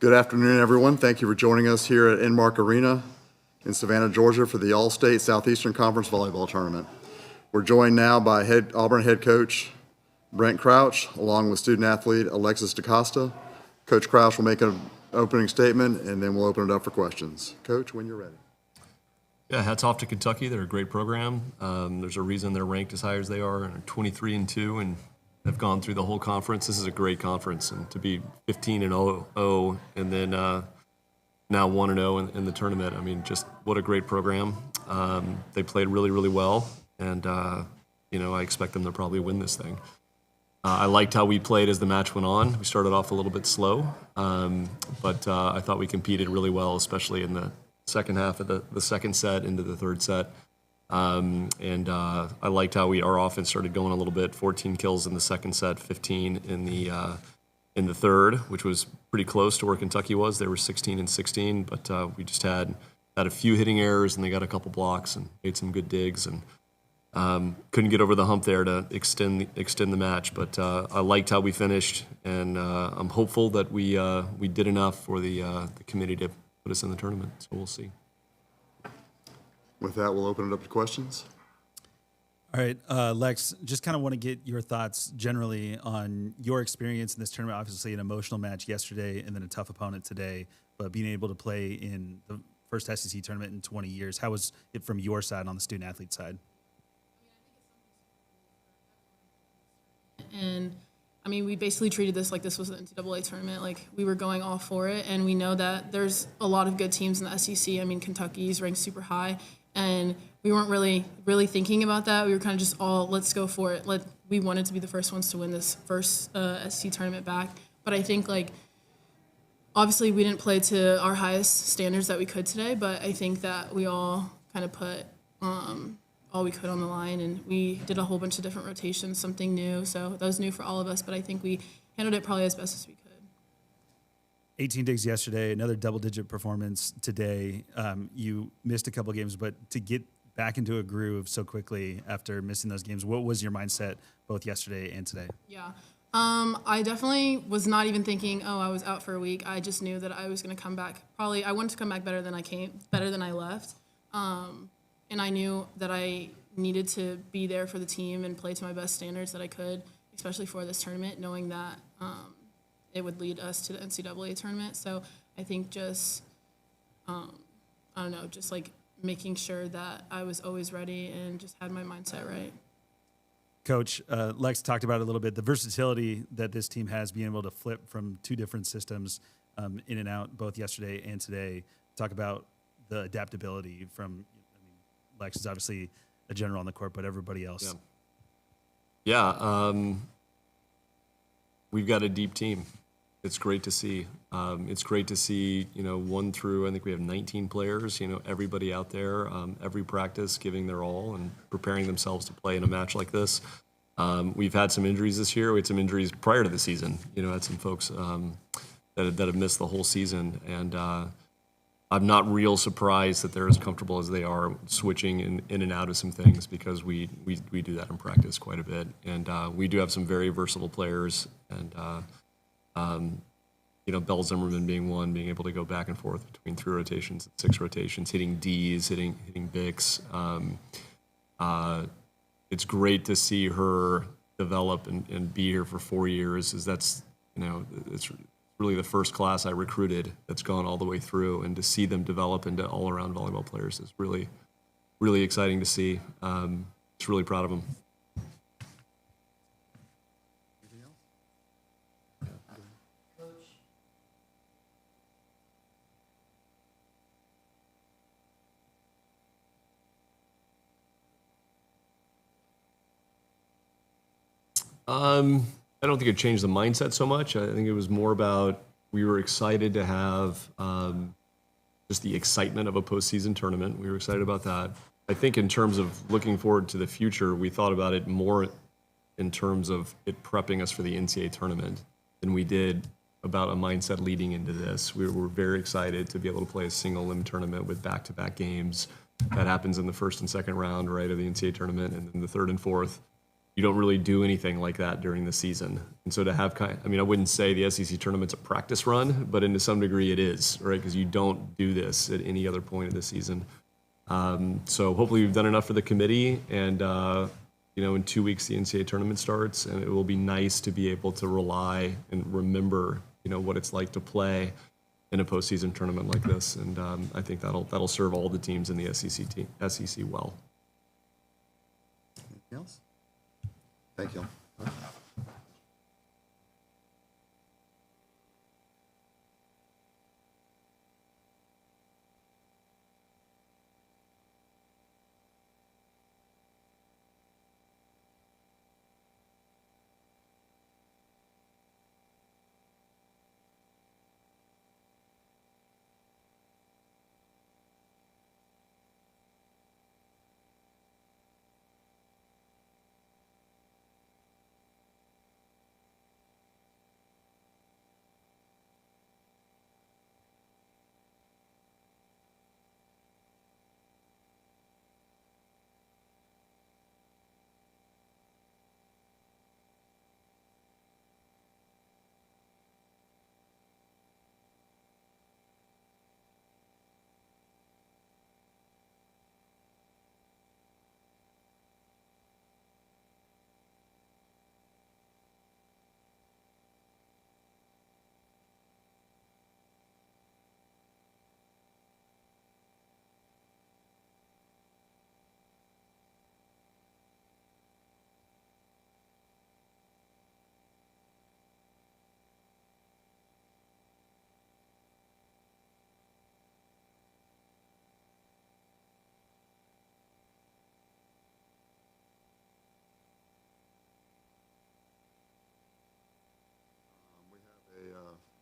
Good afternoon, everyone. Thank you for joining us here at Inmark Arena in Savannah, Georgia for the Allstate Southeastern Conference Volleyball Tournament. We're joined now by Auburn head coach Brent Crouch, along with student athlete Alexis DaCosta. Coach Crouch will make an opening statement, and then we'll open it up for questions. Coach, when you're ready. Yeah, hats off to Kentucky. They're a great program. There's a reason they're ranked as high as they are, and 23-2, and have gone through the whole conference. This is a great conference, and to be 15-0 and then now 1-0 in the tournament. I mean, just what a great program. They played really, really well, and I expect them to probably win this thing. I liked how we played as the match went on. We started off a little bit slow, but I thought we competed really well, especially in the second half of the second set into the third set. I liked how our offense started going a little bit. 14 kills in the second set, 15 in the third, which was pretty close to where Kentucky was. They were 16-16, but we just had a few hitting errors, and they got a couple blocks and made some good digs, and couldn't get over the hump there to extend the match. But I liked how we finished, and I'm hopeful that we did enough for the committee to put us in the tournament. So we'll see. With that, we'll open it up to questions. All right, Lex, just kind of want to get your thoughts generally on your experience in this tournament. Obviously, an emotional match yesterday and then a tough opponent today, but being able to play in the first SEC tournament in 20 years, how was it from your side on the student-athlete side? And I mean, we basically treated this like this was an NCAA tournament. Like, we were going all for it, and we know that there's a lot of good teams in the SEC. I mean, Kentucky's ranked super high, and we weren't really thinking about that. We were kind of just all, let's go for it. We wanted to be the first ones to win this first SEC tournament back. But I think, obviously we didn't play to our highest standards that we could today, but I think that we all kind of put all we could on the line, and we did a whole bunch of different rotations, something new. So that was new for all of us, but I think we handled it probably as best as we could. 18 digs yesterday, another double-digit performance today. You missed a couple of games, but to get back into a groove so quickly after missing those games, what was your mindset both yesterday and today? Yeah. I definitely was not even thinking, I was out for a week. I just knew that I was going to come back. I wanted to come back better than I left. And I knew that I needed to be there for the team and play to my best standards that I could, especially for this tournament, knowing that it would lead us to the NCAA tournament. So I think just, making sure that I was always ready and just had my mindset right. Coach, Lex talked about it a little bit, the versatility that this team has, being able to flip from two different systems in and out, both yesterday and today. Talk about the adaptability from, Lex is obviously a general on the court, but everybody else. Yeah. We've got a deep team. It's great to see. It's great to see, 1 through, I think we have 19 players, everybody out there, every practice giving their all and preparing themselves to play in a match like this. We've had some injuries this year. We had some injuries prior to the season. Had some folks that have missed the whole season. And I'm not real surprised that they're as comfortable as they are switching in and out of some things, because we do that in practice quite a bit. And we do have some very versatile players, and Bell Zimmerman being one, being able to go back and forth between 3 rotations and 6 rotations, hitting Ds, hitting Bics. It's great to see her develop and be here for 4 years. It's really the first class I recruited that's gone all the way through, and to see them develop into all-around volleyball players is really, really exciting to see. Just really proud of them. I don't think it changed the mindset so much. I think it was more about, we were excited to have just the excitement of a postseason tournament. We were excited about that. I think in terms of looking forward to the future, we thought about it more in terms of it prepping us for the NCAA tournament than we did about a mindset leading into this. We were very excited to be able to play a single limb tournament with back-to-back games. That happens in the first and second round, right, of the NCAA tournament, and then the third and fourth. you don't really do anything like that during the season. And so to have I wouldn't say the SEC tournament's a practice run, but to some degree it is, right? Because you don't do this at any other point of the season. So hopefully we've done enough for the committee, and in 2 weeks the NCAA tournament starts, and it will be nice to be able to rely and remember, what it's like to play in a postseason tournament like this. And I think that'll serve all the teams in the SEC well. Anything else? Thank you.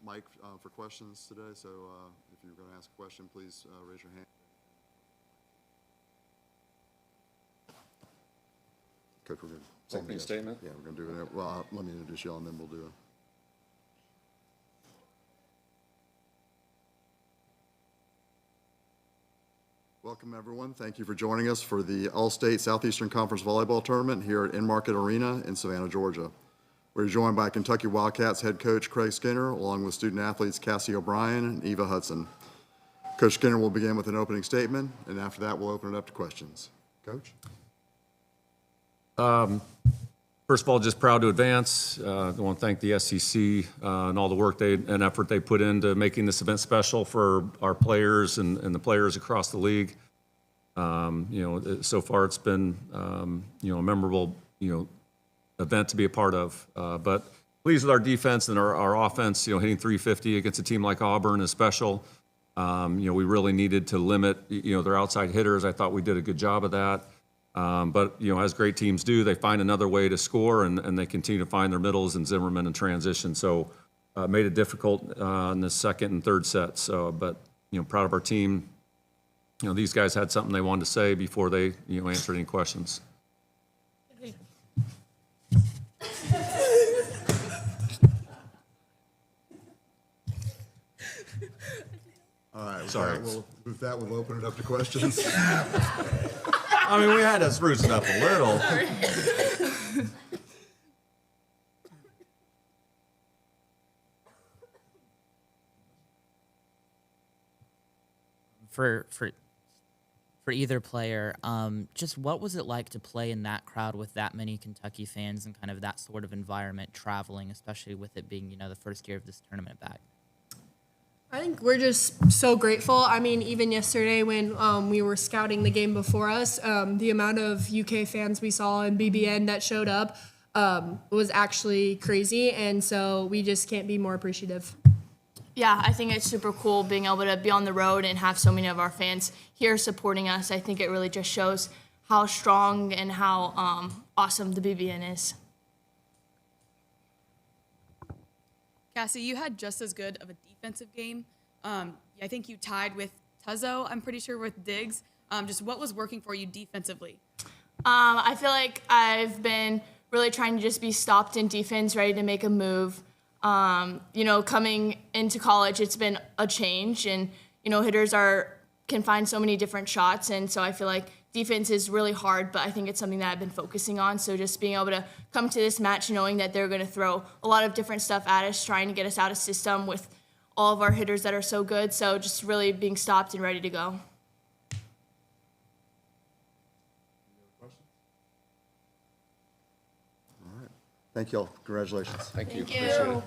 Mic for questions today, so if you're going to ask a question, please raise your hand. Coach, we're going to Opening statement? Yeah, we're going to do it. Well, let me introduce y'all, and then we'll do it. Welcome, everyone. Thank you for joining us for the Allstate Southeastern Conference Volleyball Tournament here at In-Market Arena in Savannah, Georgia. We're joined by Kentucky Wildcats head coach Craig Skinner, along with student athletes Cassie O'Brien and Eva Hudson. Coach Skinner will begin with an opening statement, and after that, we'll open it up to questions. Coach? First of all, just proud to advance. I want to thank the SEC and all the work and effort they put into making this event special for our players and the players across the league. So far it's been, a memorable, event to be a part of. But pleased with our defense and our offense, hitting 350 against a team like Auburn is special. We really needed to limit, their outside hitters. I thought we did a good job of that. But, as great teams do, they find another way to score, and they continue to find their middles and Zimmerman and transition. So made it difficult in the second and third sets. But, proud of our team. These guys had something they wanted to say before they, answered any questions. All right. Sorry. With that, we'll open it up to questions. We had us sprucing up a little. For either player, just what was it like to play in that crowd with that many Kentucky fans and kind of that sort of environment, traveling, especially with it being, the first year of this tournament back? I think we're just so grateful. Even yesterday when we were scouting the game before us, the amount of UK fans we saw in BBN that showed up was actually crazy, and so we just can't be more appreciative. Yeah, I think it's super cool being able to be on the road and have so many of our fans here supporting us. I think it really just shows how strong and how awesome the BBN is. Cassie, you had just as good of a defensive game. I think you tied with Tuzzo, I'm pretty sure, with Diggs. Just what was working for you defensively? I feel like I've been really trying to just be stopped in defense, ready to make a move. Coming into college, it's been a change, and, hitters can find so many different shots, and so I feel like defense is really hard, but I think it's something that I've been focusing on. So just being able to come to this match knowing that they're going to throw a lot of different stuff at us, trying to get us out of system with all of our hitters that are so good. So just really being stopped and ready to go. Thank you all. Congratulations. Thank you. Thank you.